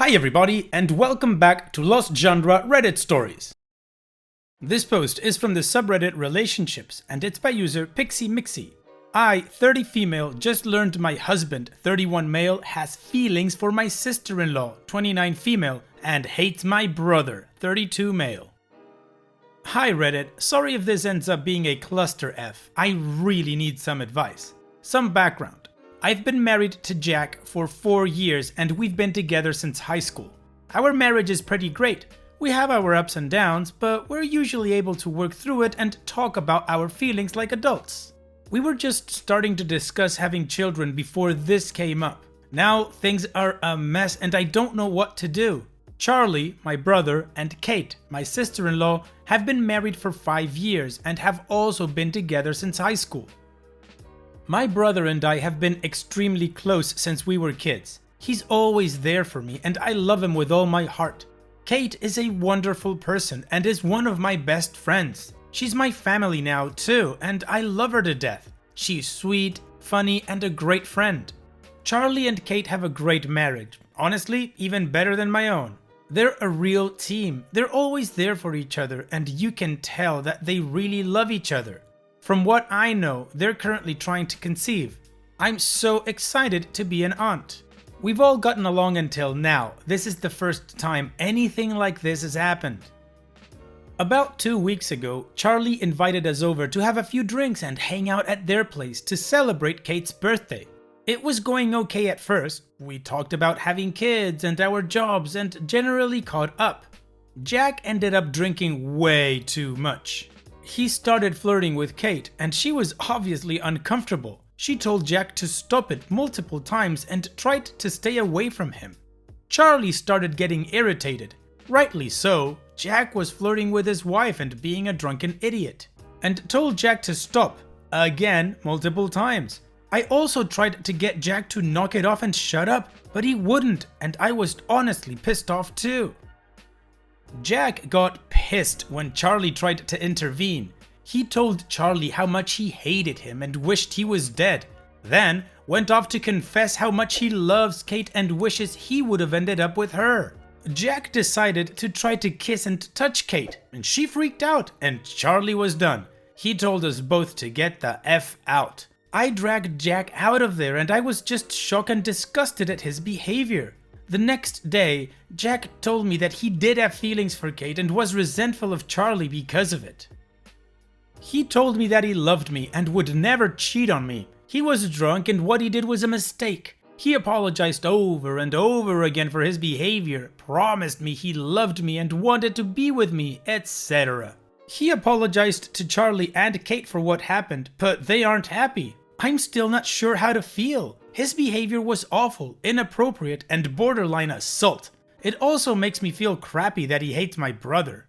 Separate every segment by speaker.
Speaker 1: Hi everybody, and welcome back to Lost Genre Reddit Stories. This post is from the subreddit Relationships, and it's by user Pixie Mixie. I, 30 female, just learned my husband, 31 male, has feelings for my sister-in-law, 29 female, and hates my brother, 32 male. Hi Reddit, sorry if this ends up being a cluster F. I really need some advice. Some background. I've been married to Jack for 4 years and we've been together since high school. Our marriage is pretty great. We have our ups and downs, but we're usually able to work through it and talk about our feelings like adults. We were just starting to discuss having children before this came up. Now things are a mess and I don't know what to do. Charlie, my brother, and Kate, my sister-in-law, have been married for 5 years and have also been together since high school. My brother and I have been extremely close since we were kids. He's always there for me and I love him with all my heart. Kate is a wonderful person and is one of my best friends. She's my family now too and I love her to death. She's sweet, funny, and a great friend. Charlie and Kate have a great marriage. Honestly, even better than my own. They're a real team. They're always there for each other and you can tell that they really love each other. From what I know, they're currently trying to conceive. I'm so excited to be an aunt. We've all gotten along until now. This is the first time anything like this has happened. About 2 weeks ago, Charlie invited us over to have a few drinks and hang out at their place to celebrate Kate's birthday. It was going okay at first. We talked about having kids and our jobs and generally caught up. Jack ended up drinking way too much. He started flirting with Kate and she was obviously uncomfortable. She told Jack to stop it multiple times and tried to stay away from him. Charlie started getting irritated. Rightly so, Jack was flirting with his wife and being a drunken idiot. And told Jack to stop, again multiple times. I also tried to get Jack to knock it off and shut up, but he wouldn't and I was honestly pissed off too. Jack got pissed when Charlie tried to intervene. He told Charlie how much he hated him and wished he was dead, then went off to confess how much he loves Kate and wishes he would have ended up with her. Jack decided to try to kiss and touch Kate, and she freaked out and Charlie was done. He told us both to get the F out. I dragged Jack out of there and I was just shocked and disgusted at his behavior. The next day, Jack told me that he did have feelings for Kate and was resentful of Charlie because of it. He told me that he loved me and would never cheat on me. He was drunk and what he did was a mistake. He apologized over and over again for his behavior, promised me he loved me and wanted to be with me, etc. He apologized to Charlie and Kate for what happened, but they aren't happy. I'm still not sure how to feel. His behavior was awful, inappropriate, and borderline assault. It also makes me feel crappy that he hates my brother.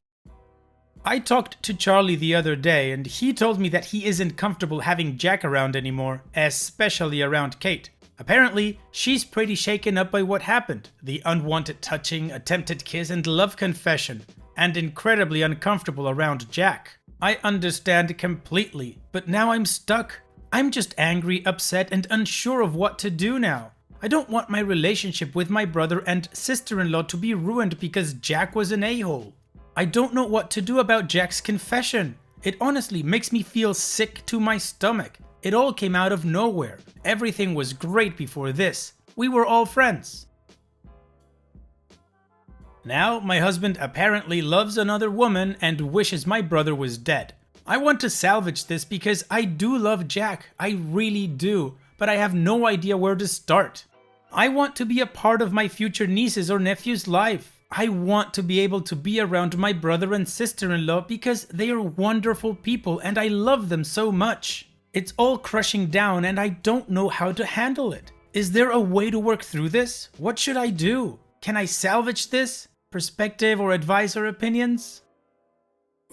Speaker 1: I talked to Charlie the other day and he told me that he isn't comfortable having Jack around anymore, especially around Kate. Apparently, she's pretty shaken up by what happened, the unwanted touching, attempted kiss, and love confession, and incredibly uncomfortable around Jack. I understand completely, but now I'm stuck. I'm just angry, upset, and unsure of what to do now. I don't want my relationship with my brother and sister-in-law to be ruined because Jack was an a-hole. I don't know what to do about Jack's confession. It honestly makes me feel sick to my stomach. It all came out of nowhere. Everything was great before this. We were all friends. Now, my husband apparently loves another woman and wishes my brother was dead. I want to salvage this because I do love Jack, I really do, but I have no idea where to start. I want to be a part of my future niece's or nephew's life. I want to be able to be around my brother and sister-in-law because they are wonderful people and I love them so much. It's all crushing down and I don't know how to handle it. Is there a way to work through this? What should I do? Can I salvage this? Perspective or advice or opinions?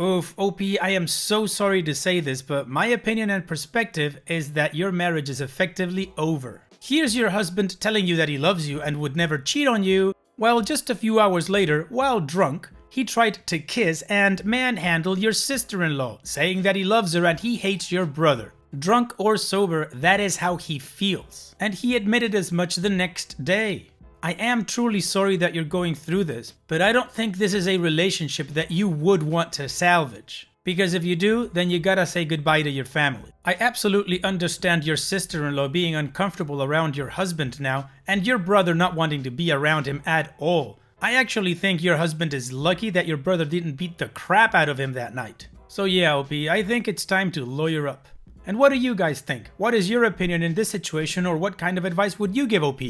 Speaker 1: Oof, OP, I am so sorry to say this, but my opinion and perspective is that your marriage is effectively over. Here's your husband telling you that he loves you and would never cheat on you, while just a few hours later, while drunk, he tried to kiss and manhandle your sister-in-law, saying that he loves her and he hates your brother. Drunk or sober, that is how he feels. And he admitted as much the next day. I am truly sorry that you're going through this, but I don't think this is a relationship that you would want to salvage. Because if you do, then you gotta say goodbye to your family. I absolutely understand your sister-in-law being uncomfortable around your husband now, and your brother not wanting to be around him at all. I actually think your husband is lucky that your brother didn't beat the crap out of him that night. So yeah, OP, I think it's time to lawyer up. And what do you guys think? What is your opinion in this situation, or what kind of advice would you give OP?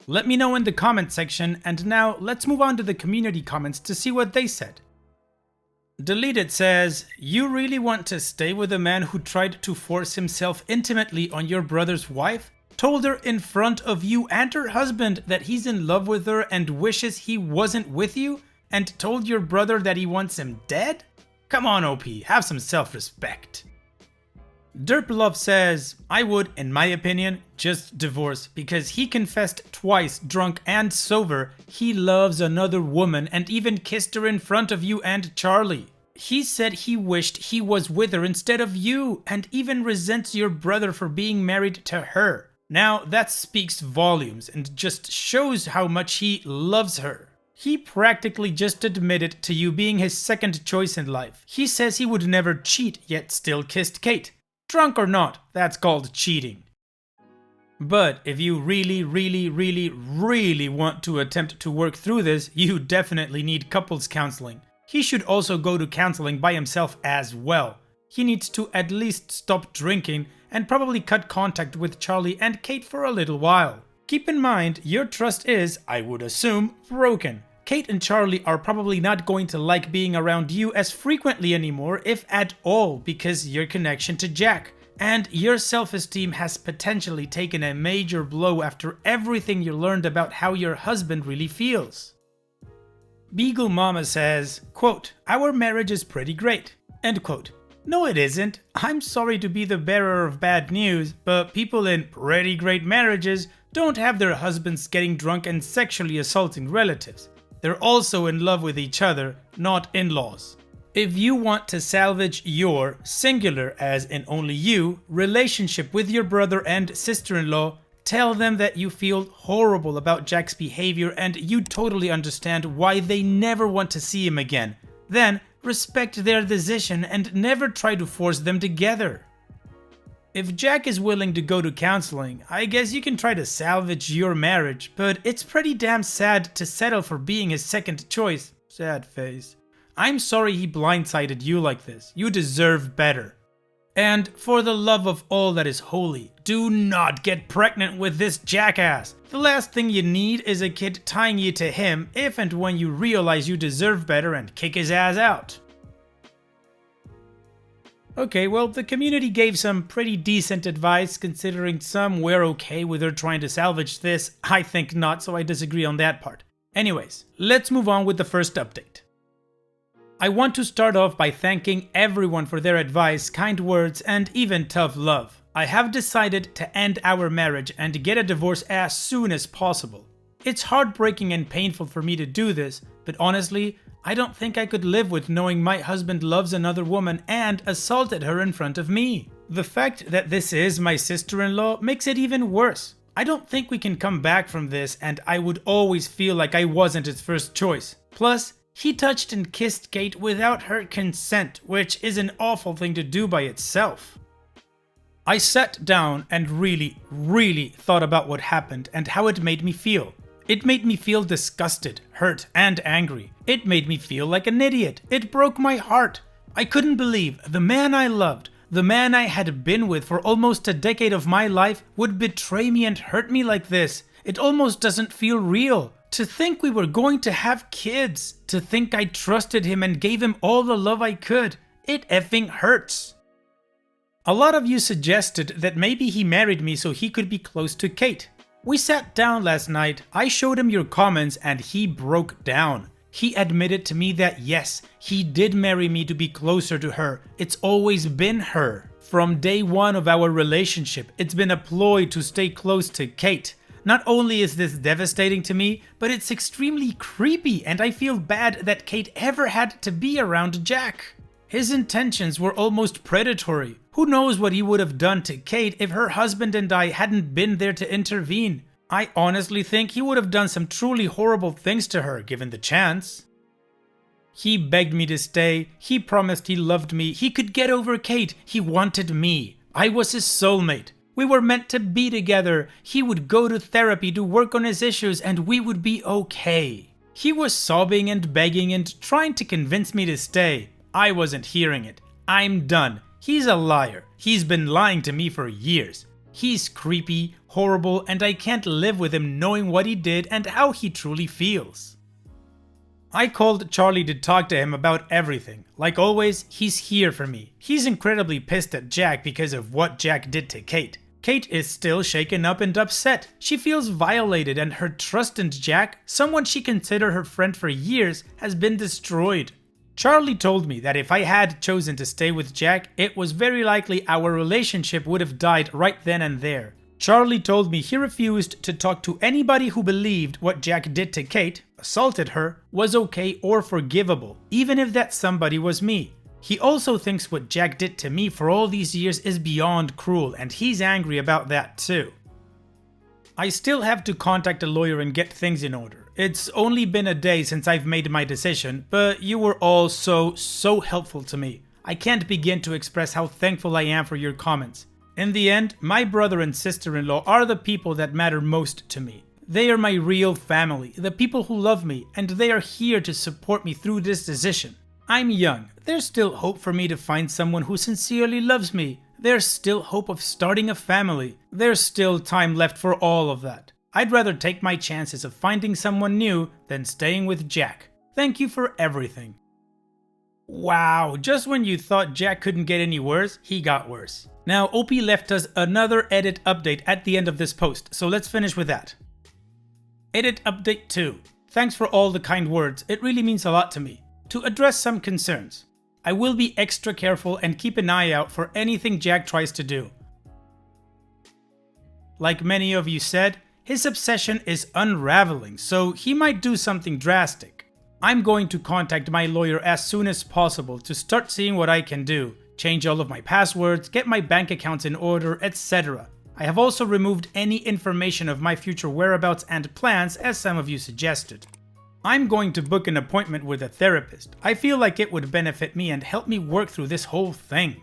Speaker 1: Let me know in the comment section, and now let's move on to the community comments to see what they said. Deleted says, you really want to stay with a man who tried to force himself intimately on your brother's wife? Told her in front of you and her husband that he's in love with her and wishes he wasn't with you? And told your brother that he wants him dead? Come on OP, have some self-respect. Derplove says, I would, in my opinion, just divorce because he confessed twice, drunk and sober, he loves another woman and even kissed her in front of you and Charlie. He said he wished he was with her instead of you and even resents your brother for being married to her. Now that speaks volumes and just shows how much he loves her. He practically just admitted to you being his second choice in life. He says he would never cheat, yet still kissed Kate. Drunk or not, that's called cheating. But if you really want to attempt to work through this, you definitely need couples counseling. He should also go to counseling by himself as well. He needs to at least stop drinking and probably cut contact with Charlie and Kate for a little while. Keep in mind, your trust is, I would assume, broken. Kate and Charlie are probably not going to like being around you as frequently anymore, if at all, because your connection to Jack. And your self-esteem has potentially taken a major blow after everything you learned about how your husband really feels. Beagle Mama says, quote, our marriage is pretty great, end quote. No it isn't. I'm sorry to be the bearer of bad news, but people in pretty great marriages don't have their husbands getting drunk and sexually assaulting relatives. They're also in love with each other, not in-laws. If you want to salvage your, singular as in only you, relationship with your brother and sister-in-law, tell them that you feel horrible about Jack's behavior and you totally understand why they never want to see him again. Then, respect their decision and never try to force them together. If Jack is willing to go to counseling, I guess you can try to salvage your marriage, but it's pretty damn sad to settle for being his second choice. Sad face. I'm sorry he blindsided you like this. You deserve better. And for the love of all that is holy, do not get pregnant with this jackass. The last thing you need is a kid tying you to him if and when you realize you deserve better and kick his ass out. Okay, well, the community gave some pretty decent advice considering some were okay with her trying to salvage this. I think not, so I disagree on that part. Anyways, let's move on with the first update. I want to start off by thanking everyone for their advice, kind words, and even tough love. I have decided to end our marriage and get a divorce as soon as possible. It's heartbreaking and painful for me to do this, but honestly, I don't think I could live with knowing my husband loves another woman and assaulted her in front of me. The fact that this is my sister-in-law makes it even worse. I don't think we can come back from this, and I would always feel like I wasn't his first choice. Plus, he touched and kissed Kate without her consent, which is an awful thing to do by itself. I sat down and really thought about what happened and how it made me feel. It made me feel disgusted, hurt, and angry. It made me feel like an idiot. It broke my heart. I couldn't believe the man I loved, the man I had been with for almost a decade of my life, would betray me and hurt me like this. It almost doesn't feel real. To think we were going to have kids. To think I trusted him and gave him all the love I could. It effing hurts. A lot of you suggested that maybe he married me so he could be close to Kate. We sat down last night, I showed him your comments and he broke down. He admitted to me that yes, he did marry me to be closer to her. It's always been her. From day one of our relationship, it's been a ploy to stay close to Kate. Not only is this devastating to me, but it's extremely creepy and I feel bad that Kate ever had to be around Jack. His intentions were almost predatory. Who knows what he would have done to Kate if her husband and I hadn't been there to intervene. I honestly think he would have done some truly horrible things to her given the chance. He begged me to stay, he promised he loved me, he could get over Kate, he wanted me. I was his soulmate. We were meant to be together. He would go to therapy to work on his issues and we would be okay. He was sobbing and begging and trying to convince me to stay. I wasn't hearing it. I'm done. He's a liar. He's been lying to me for years. He's creepy, horrible, and I can't live with him knowing what he did and how he truly feels. I called Charlie to talk to him about everything. Like always, he's here for me. He's incredibly pissed at Jack because of what Jack did to Kate. Kate is still shaken up and upset. She feels violated and her trust in Jack, someone she considered her friend for years, has been destroyed. Charlie told me that if I had chosen to stay with Jack, it was very likely our relationship would have died right then and there. Charlie told me he refused to talk to anybody who believed what Jack did to Kate, assaulted her, was okay or forgivable, even if that somebody was me. He also thinks what Jack did to me for all these years is beyond cruel, and he's angry about that too. I still have to contact a lawyer and get things in order. It's only been a day since I've made my decision, but you were all so helpful to me. I can't begin to express how thankful I am for your comments. In the end, my brother and sister-in-law are the people that matter most to me. They are my real family, the people who love me, and they are here to support me through this decision. I'm young. There's still hope for me to find someone who sincerely loves me. There's still hope of starting a family. There's still time left for all of that. I'd rather take my chances of finding someone new than staying with Jack. Thank you for everything. Wow, just when you thought Jack couldn't get any worse, he got worse. Now, OP left us another edit update at the end of this post, so let's finish with that. Edit update 2. Thanks for all the kind words, it really means a lot to me. To address some concerns, I will be extra careful and keep an eye out for anything Jack tries to do. Like many of you said, his obsession is unraveling, so he might do something drastic. I'm going to contact my lawyer as soon as possible to start seeing what I can do, change all of my passwords, get my bank accounts in order, etc. I have also removed any information of my future whereabouts and plans as some of you suggested. I'm going to book an appointment with a therapist. I feel like it would benefit me and help me work through this whole thing.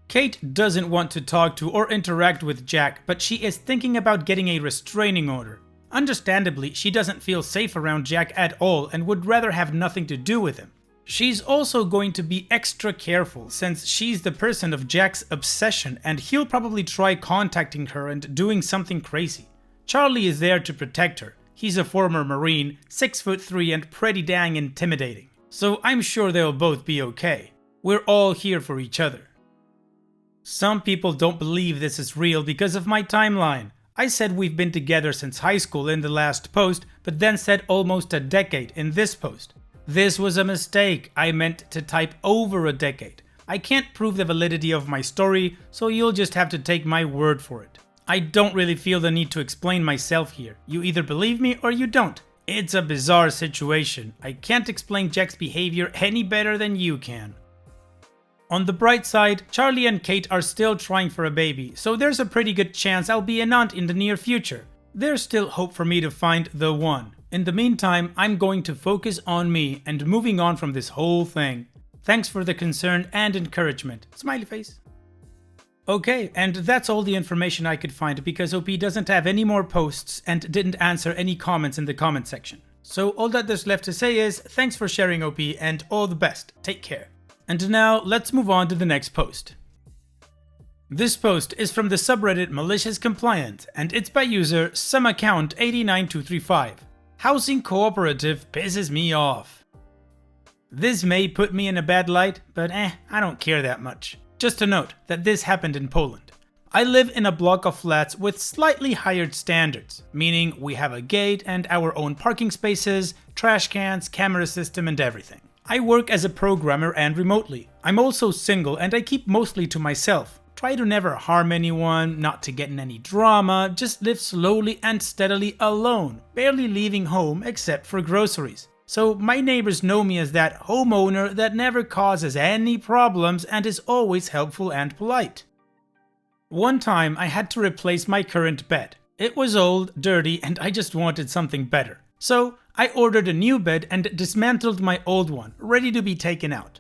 Speaker 1: Kate doesn't want to talk to or interact with Jack, but she is thinking about getting a restraining order. Understandably, she doesn't feel safe around Jack at all and would rather have nothing to do with him. She's also going to be extra careful since she's the person of Jack's obsession and he'll probably try contacting her and doing something crazy. Charlie is there to protect her. He's a former Marine, 6'3" and pretty dang intimidating. So I'm sure they'll both be okay. We're all here for each other. Some people don't believe this is real because of my timeline. I said we've been together since high school in the last post, but then said almost a decade in this post. This was a mistake. I meant to type over a decade. I can't prove the validity of my story, so you'll just have to take my word for it. I don't really feel the need to explain myself here. You either believe me or you don't. It's a bizarre situation. I can't explain Jack's behavior any better than you can. On the bright side, Charlie and Kate are still trying for a baby, so there's a pretty good chance I'll be an aunt in the near future. There's still hope for me to find the one. In the meantime, I'm going to focus on me and moving on from this whole thing. Thanks for the concern and encouragement. Smiley face. Okay, and that's all the information I could find because OP doesn't have any more posts and didn't answer any comments in the comment section. So all that there's left to say is thanks for sharing OP and all the best. Take care. And now let's move on to the next post. This post is from the subreddit Malicious Compliant and it's by user someaccount89235. Housing cooperative pisses me off. This may put me in a bad light, but I don't care that much. Just to note that this happened in Poland. I live in a block of flats with slightly higher standards, meaning we have a gate and our own parking spaces, trash cans, camera system and everything. I work as a programmer and remotely. I'm also single and I keep mostly to myself. Try to never harm anyone, not to get in any drama, just live slowly and steadily alone, barely leaving home except for groceries. So my neighbors know me as that homeowner that never causes any problems and is always helpful and polite. One time I had to replace my current bed. It was old, dirty, and I just wanted something better. So I ordered a new bed and dismantled my old one, ready to be taken out.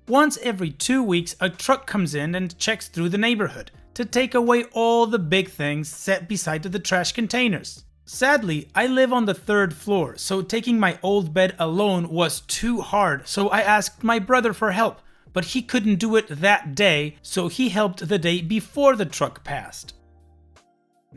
Speaker 1: Once every 2 weeks, a truck comes in and checks through the neighborhood to take away all the big things set beside the trash containers. Sadly, I live on the 3rd floor, so taking my old bed alone was too hard, so I asked my brother for help, but he couldn't do it that day, so he helped the day before the truck passed.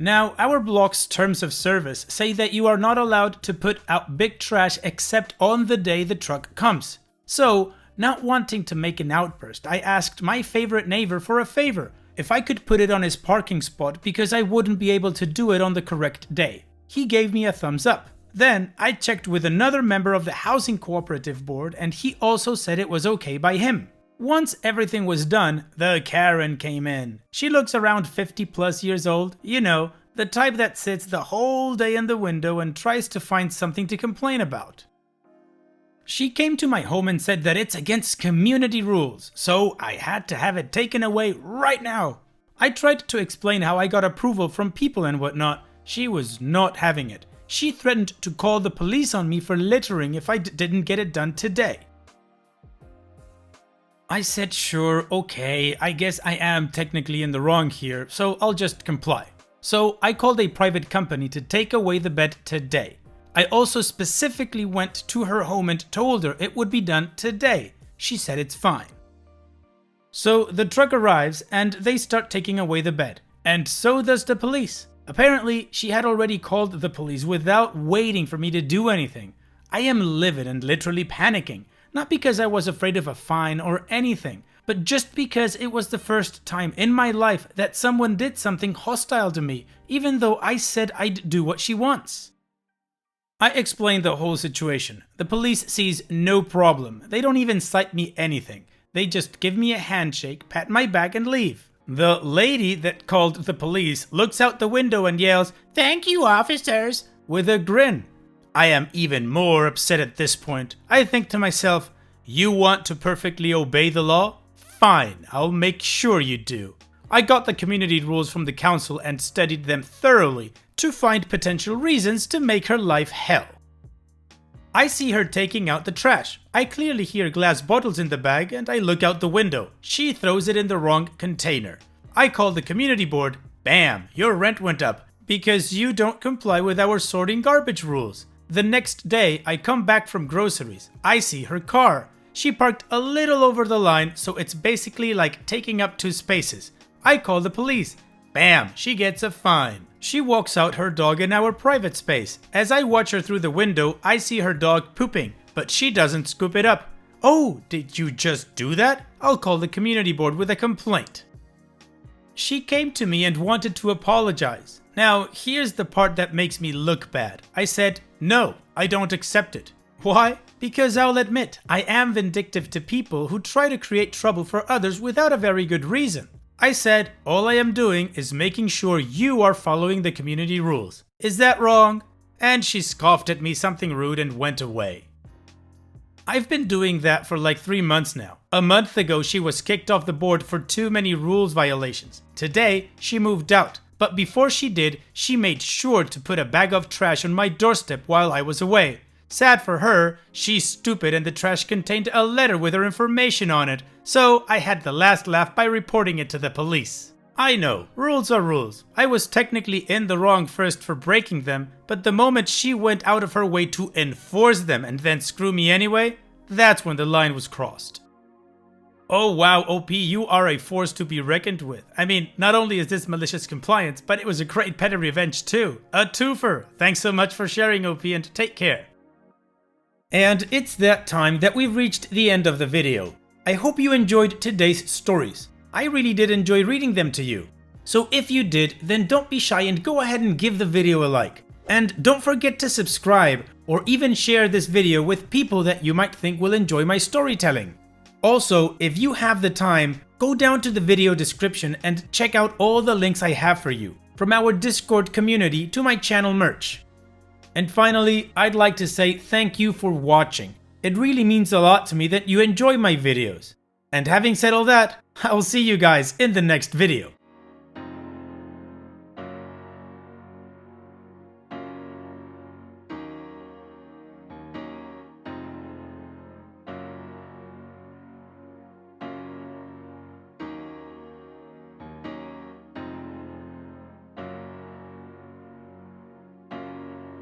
Speaker 1: Now, our block's terms of service say that you are not allowed to put out big trash except on the day the truck comes. So, not wanting to make an outburst, I asked my favorite neighbor for a favor, if I could put it on his parking spot because I wouldn't be able to do it on the correct day. He gave me a thumbs up. Then I checked with another member of the housing cooperative board and he also said it was okay by him. Once everything was done, the Karen came in. She looks around 50 plus years old, you know, the type that sits the whole day in the window and tries to find something to complain about. She came to my home and said that it's against community rules, so I had to have it taken away right now. I tried to explain how I got approval from people and whatnot. She was not having it. She threatened to call the police on me for littering if I didn't get it done today. I said sure, okay, I guess I am technically in the wrong here, so I'll just comply. So I called a private company to take away the bed today. I also specifically went to her home and told her it would be done today. She said it's fine. So the truck arrives and they start taking away the bed, and so does the police. Apparently, she had already called the police without waiting for me to do anything. I am livid and literally panicking, not because I was afraid of a fine or anything, but just because it was the first time in my life that someone did something hostile to me, even though I said I'd do what she wants. I explained the whole situation. The police sees no problem. They don't even cite me anything. They just give me a handshake, pat my back and leave. The lady that called the police looks out the window and yells, "Thank you, officers," with a grin. I am even more upset at this point. I think to myself, you want to perfectly obey the law? Fine, I'll make sure you do. I got the community rules from the council and studied them thoroughly to find potential reasons to make her life hell. I see her taking out the trash. I clearly hear glass bottles in the bag and I look out the window. She throws it in the wrong container. I call the community board. Bam, your rent went up because you don't comply with our sorting garbage rules. The next day, I come back from groceries. I see her car. She parked a little over the line, so it's basically like taking up 2 spaces. I call the police. Bam, she gets a fine. She walks out her dog in our private space. As I watch her through the window, I see her dog pooping, but she doesn't scoop it up. Oh, did you just do that? I'll call the community board with a complaint. She came to me and wanted to apologize. Now, here's the part that makes me look bad. I said, no, I don't accept it. Why? Because I'll admit, I am vindictive to people who try to create trouble for others without a very good reason. I said, all I am doing is making sure you are following the community rules. Is that wrong? And she scoffed at me something rude and went away. I've been doing that for like 3 months now. A month ago, she was kicked off the board for too many rules violations. Today, she moved out. But before she did, she made sure to put a bag of trash on my doorstep while I was away. Sad for her, she's stupid and the trash contained a letter with her information on it, so I had the last laugh by reporting it to the police. I know, rules are rules. I was technically in the wrong first for breaking them, but the moment she went out of her way to enforce them and then screw me anyway, that's when the line was crossed. Oh wow, OP, you are a force to be reckoned with. I mean, not only is this malicious compliance, but it was a great petty revenge too. A twofer. Thanks so much for sharing, OP, and take care. And it's that time that we've reached the end of the video. I hope you enjoyed today's stories. I really did enjoy reading them to you. So if you did, then don't be shy and go ahead and give the video a like. And don't forget to subscribe or even share this video with people that you might think will enjoy my storytelling. Also, if you have the time, go down to the video description and check out all the links I have for you, from our Discord community to my channel merch. And finally, I'd like to say thank you for watching. It really means a lot to me that you enjoy my videos. And having said all that, I'll see you guys in the next video.